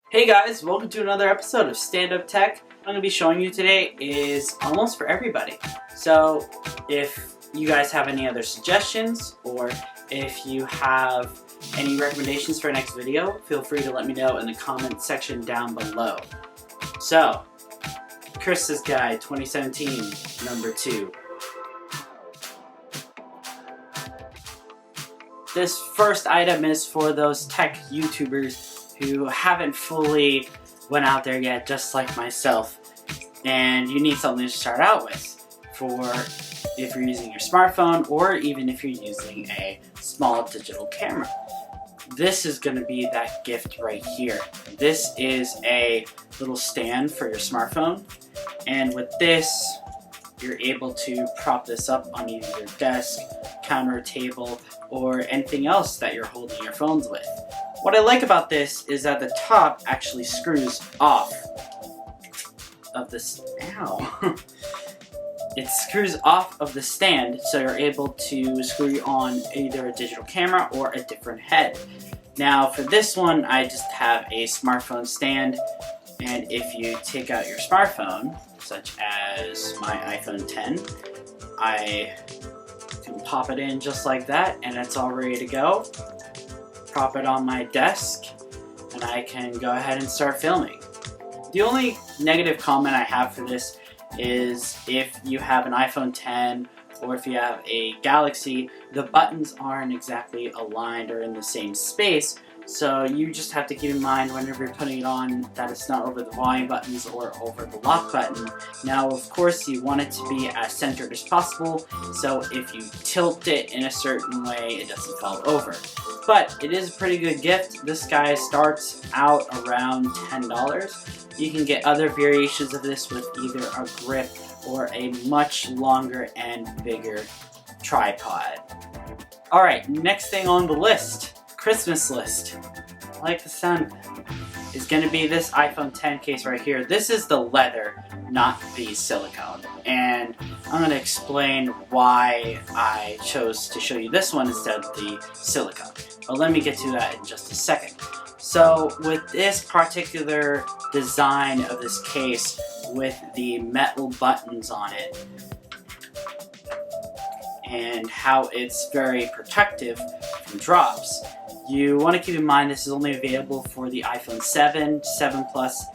Hey guys, welcome to another episode of Stand Up Tech. I'm going to be showing you today is almost for everybody. So if you guys have any other suggestions or if you have any recommendations for our next video, feel free to let me know in the comment section down below. So, Chris's Guide 2017, number 2. This first item is for those tech YouTubers who haven't fully went out there yet, just like myself, and you need something to start out with for if you're using your smartphone or even if you're using a small digital camera. This is going to be that gift right here. This is a little stand for your smartphone, and with this you're able to prop this up on either your desk, counter, table, or anything else that you're holding your phones with. What I like about this is that the top actually screws off of this. Ow! It screws off of the stand, so you're able to screw on either a digital camera or a different head. Now, for this one, I just have a smartphone stand, and if you take out your smartphone, such as my iPhone 10, I can pop it in just like that, and it's all ready to go. Prop it on my desk, and I can go ahead and start filming. The only negative comment I have for this is if you have an iPhone 10 or if you have a Galaxy, the buttons aren't exactly aligned or in the same space, so you just have to keep in mind whenever you're putting it on that it's not over the volume buttons or over the lock button. Now, of course, you want it to be as centered as possible, so if you tilt it in a certain way, it doesn't fall over. But it is a pretty good gift. This guy starts out around $10. You can get other variations of this with either a grip or a much longer and bigger tripod. Alright, next thing on the list, Christmas list. I like the sound of it. Is going to be this iPhone 10 case right here. This is the leather, not the silicone. And I'm going to explain why I chose to show you this one instead of the silicone. But let me get to that in just a second. So with this particular design of this case with the metal buttons on it and how it's very protective from drops, you want to keep in mind this is only available for the iPhone 7, 7 Plus,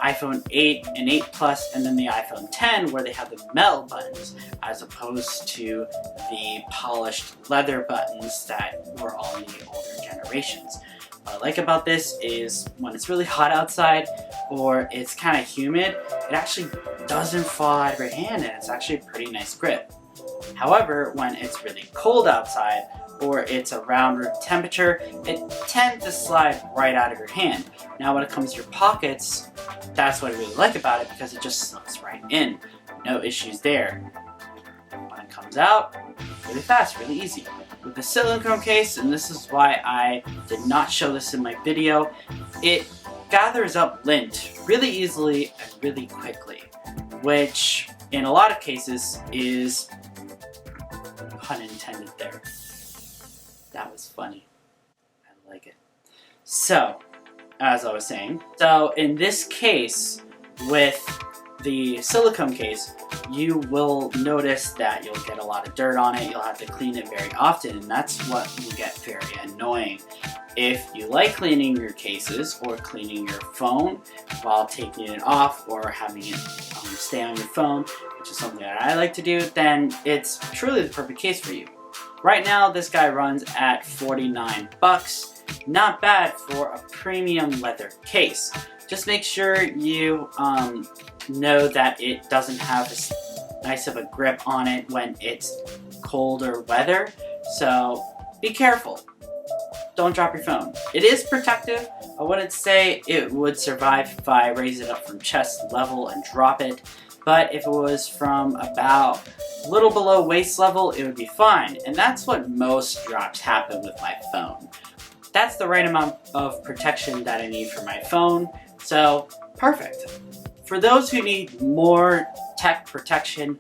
iPhone 8 and 8 Plus, and then the iPhone 10 where they have the metal buttons as opposed to the polished leather buttons that were on the older generations. What I like about this is when it's really hot outside or it's kind of humid, it actually doesn't fall out of your hand and it's actually a pretty nice grip. However, when it's really cold outside or it's around room temperature, it tends to slide right out of your hand. Now when it comes to your pockets, that's what I really like about it because it just slips right in. No issues there. When it comes out, really fast, really easy. With the silicone case, and this is why I did not show this in my video, it gathers up lint really easily and really quickly, which in a lot of cases is pun intended there. That was funny. I like it. So, as I was saying, so in this case, with the silicone case, you will notice that you'll get a lot of dirt on it, you'll have to clean it very often, and that's what will get very annoying. If you like cleaning your cases or cleaning your phone while taking it off or having it stay on your phone, which is something that I like to do, then it's truly the perfect case for you. Right now, this guy runs at $49. Not bad for a premium leather case. Just make sure you know that it doesn't have as nice of a grip on it when it's colder weather, so be careful. Don't drop your phone. It is protective. I wouldn't say it would survive if I raise it up from chest level and drop it, but if it was from about a little below waist level, it would be fine, and that's what most drops happen with my phone. That's the right amount of protection that I need for my phone, so perfect. For those who need more tech protection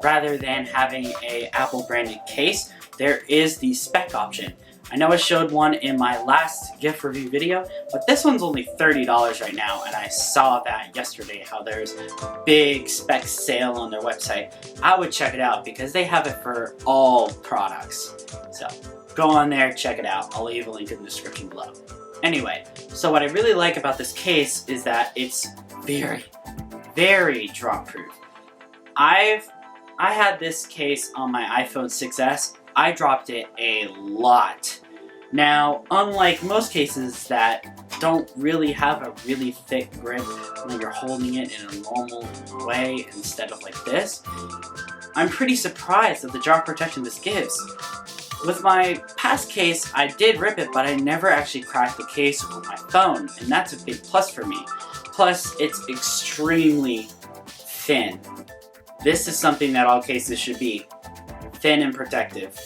rather than having a Apple branded case, there is the Speck option. I know I showed one in my last gift review video, but this one's only $30 right now, and I saw that yesterday, how there's big Speck sale on their website. I would check it out because they have it for all products. So go on there, check it out. I'll leave a link in the description below. Anyway, so what I really like about this case is that it's very, very drop proof. I had this case on my iPhone 6s. I dropped it a lot. Now, unlike most cases that don't really have a really thick grip when you're holding it in a normal way instead of like this, I'm pretty surprised at the drop protection this gives. With my past case, I did rip it, but I never actually cracked the case with my phone, and that's a big plus for me. Plus, it's extremely thin. This is something that all cases should be. Thin and protective.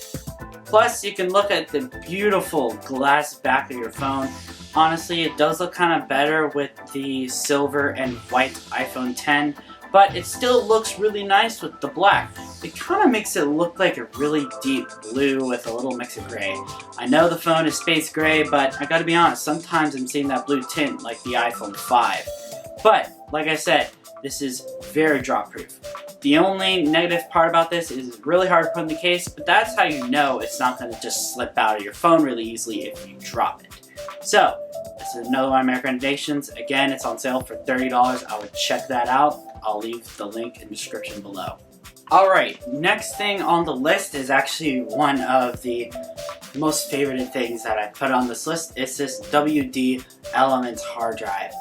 Plus, you can look at the beautiful glass back of your phone. Honestly, it does look kind of better with the silver and white iPhone 10, but it still looks really nice with the black. It kind of makes it look like a really deep blue with a little mix of gray. I know the phone is space gray, but I gotta be honest, sometimes I'm seeing that blue tint like the iPhone 5. But, like I said, this is very drop proof. The only negative part about this is it's really hard to put in the case, but that's how you know it's not going to just slip out of your phone really easily if you drop it. So, this is another one of my recommendations. Again, it's on sale for $30. I would check that out. I'll leave the link in the description below. Alright, next thing on the list is actually one of the most favorited things that I put on this list. It's this WD Elements hard drive.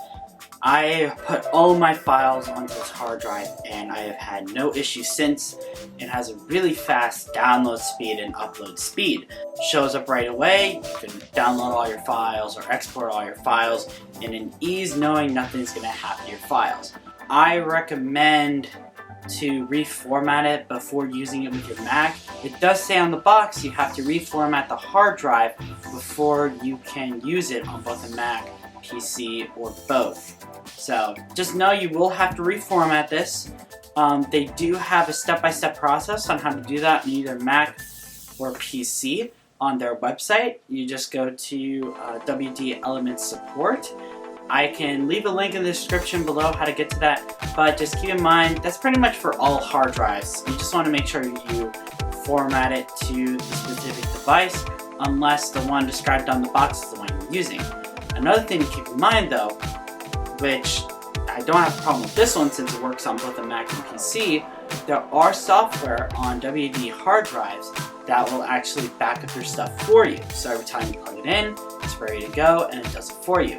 I put all my files onto this hard drive and I have had no issues since. It has a really fast download speed and upload speed. Shows up right away. You can download all your files or export all your files in an ease knowing nothing's going to happen to your files. I recommend to reformat it before using it with your Mac. It does say on the box you have to reformat the hard drive before you can use it on both a Mac, PC, or both. So just know you will have to reformat this. They do have a step-by-step process on how to do that in either Mac or PC on their website. You just go to WD Elements Support. I can leave a link in the description below how to get to that, but just keep in mind that's pretty much for all hard drives. You just want to make sure you format it to the specific device unless the one described on the box is the one you're using. Another thing to keep in mind though, which I don't have a problem with this one since it works on both a Mac and PC, there are software on WD hard drives that will actually back up your stuff for you. So every time you plug it in, it's ready to go and it does it for you.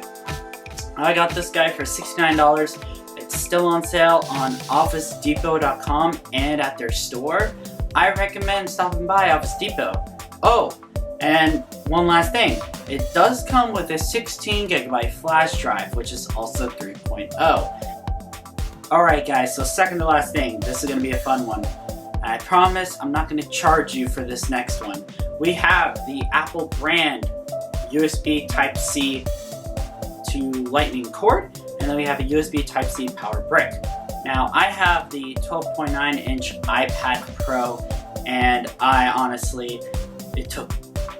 I got this guy for $69. It's still on sale on OfficeDepot.com and at their store. I recommend stopping by Office Depot. Oh, and one last thing. It does come with a 16GB flash drive, which is also 3.0. Alright guys, so second to last thing. This is going to be a fun one. I promise I'm not going to charge you for this next one. We have the Apple brand USB Type-C to Lightning cord, and then we have a USB Type-C power brick. Now I have the 12.9-inch iPad Pro, and I honestly, it took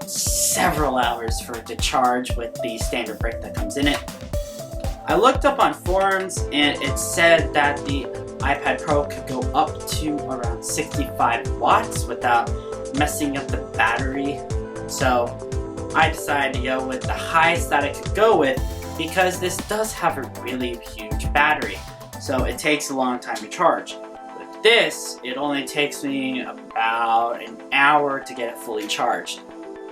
several hours for it to charge with the standard brick that comes in it. I looked up on forums and it said that the iPad Pro could go up to around 65 watts without messing up the battery. So I decided to go with the highest that I could go with because this does have a really huge battery. So it takes a long time to charge. With this, it only takes me about an hour to get it fully charged.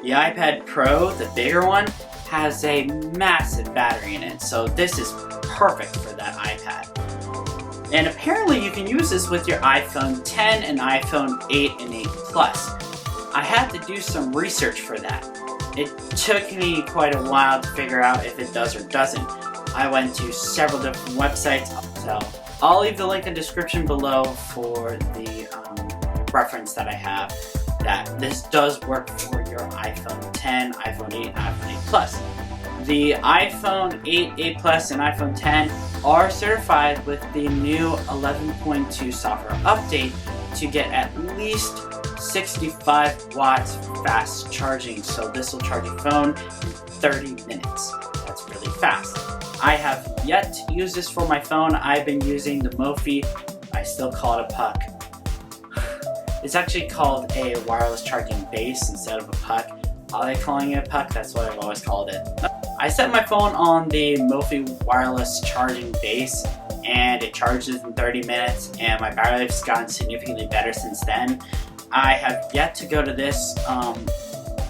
The iPad Pro, the bigger one, has a massive battery in it, so this is perfect for that iPad. And apparently you can use this with your iPhone 10 and iPhone 8 and 8 Plus. I had to do some research for that. It took me quite a while to figure out if it does or doesn't. I went to several different websites, so I'll leave the link in the description below for the reference that I have. That this does work for your iPhone 10, iPhone 8, and iPhone 8 Plus. The iPhone 8, 8 Plus, and iPhone 10 are certified with the new 11.2 software update, to get at least 65 watts fast charging. So this will charge your phone in 30 minutes. That's really fast. I have yet to use this for my phone. I've been using the Mophie. I still call it a puck. It's actually called a wireless charging base instead of a puck. I like calling it a puck, that's what I've always called it. I set my phone on the Mophie wireless charging base and it charges in 30 minutes and my battery life's gotten significantly better since then. I have yet to go to this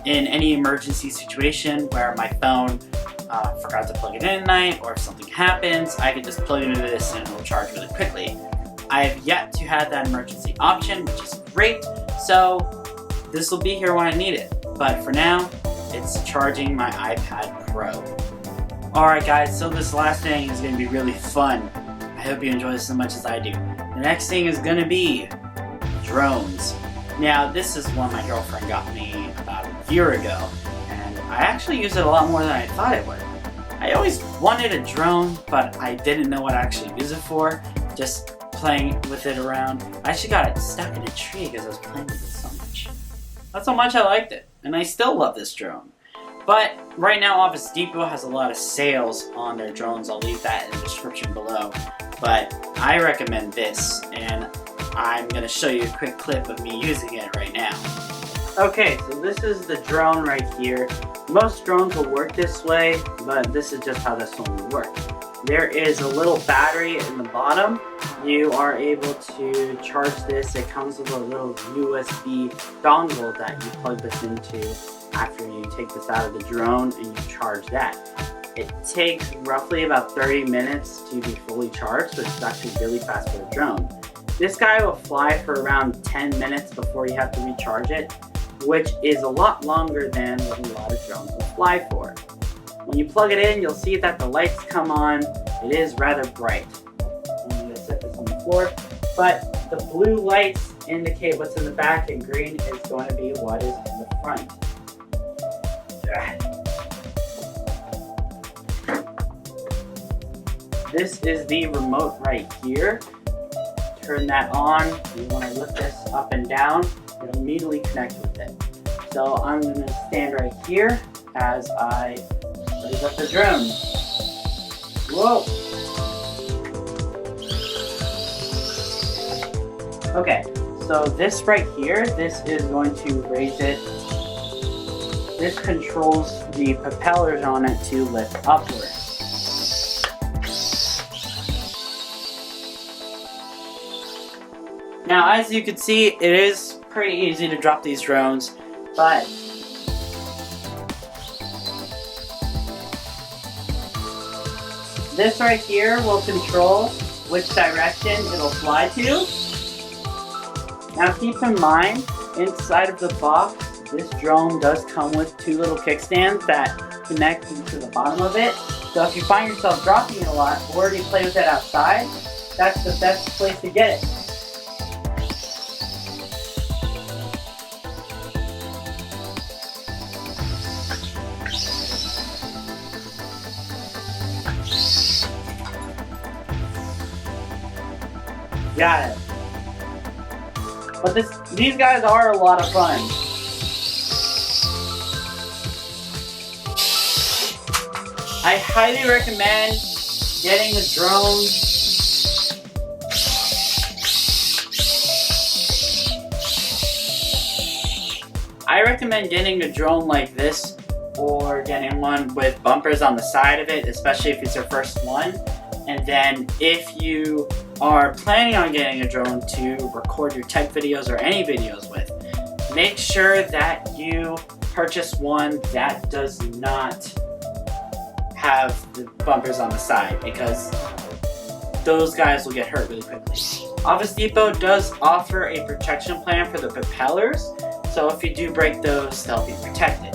in any emergency situation where my phone forgot to plug it in at night, or if something happens, I can just plug it into this and it will charge really quickly. I have yet to have that emergency option, which is great, so this will be here when I need it. But for now, it's charging my iPad Pro. Alright guys, so this last thing is going to be really fun. I hope you enjoy this as much as I do. The next thing is going to be drones. Now this is one my girlfriend got me about a year ago, and I actually use it a lot more than I thought I would. I always wanted a drone, but I didn't know what to actually use it for, just playing with it around. I actually got it stuck in a tree because I was playing with it so much. That's how much I liked it, and I still love this drone. But right now Office Depot has a lot of sales on their drones. I'll leave that in the description below. But I recommend this, and I'm going to show you a quick clip of me using it right now. Okay, so this is the drone right here. Most drones will work this way, but this is just how this one will work. There is a little battery in the bottom. You are able to charge this. It comes with a little USB dongle that you plug this into after you take this out of the drone and you charge that. It takes roughly about 30 minutes to be fully charged, which is actually really fast for a drone. This guy will fly for around 10 minutes before you have to recharge it, which is a lot longer than what a lot of drones will fly for. When you plug it in, you'll see that the lights come on. It is rather bright. I'm going to set this on the floor, but the blue lights indicate what's in the back and green is going to be what is in the front. This is the remote right here. Turn that on. You want to lift this up and down. It'll immediately connect with it. So I'm going to stand right here as I raise up the drone. Whoa! Okay, so this right here, this is going to raise it. This controls the propellers on it to lift upward. Now, as you can see, it is pretty easy to drop these drones, but this right here will control which direction it'll fly to. Now keep in mind, inside of the box, this drone does come with two little kickstands that connect to the bottom of it. So if you find yourself dropping it a lot, or you play with it outside, that's the best place to get it. Got it. But these guys are a lot of fun. I highly recommend getting a drone. I recommend getting a drone like this, or getting one with bumpers on the side of it, especially if it's your first one. And then if you are planning on getting a drone to record your tech videos or any videos with, make sure that you purchase one that does not have the bumpers on the side, because those guys will get hurt really quickly. Office Depot does offer a protection plan for the propellers, so if you do break those, they'll be protected.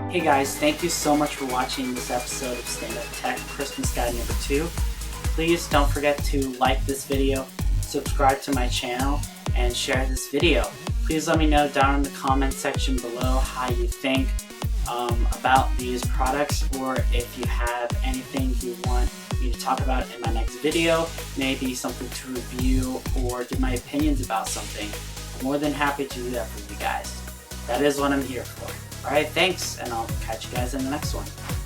Hey guys, thank you so much for watching this episode of Stand Up Tech Christmas Guide number 2. Please don't forget to like this video, subscribe to my channel, and share this video. Please let me know down in the comment section below how you think about these products, or if you have anything you want me to talk about in my next video, maybe something to review or give my opinions about something, I'm more than happy to do that for you guys. That is what I'm here for. Alright, thanks, and I'll catch you guys in the next one.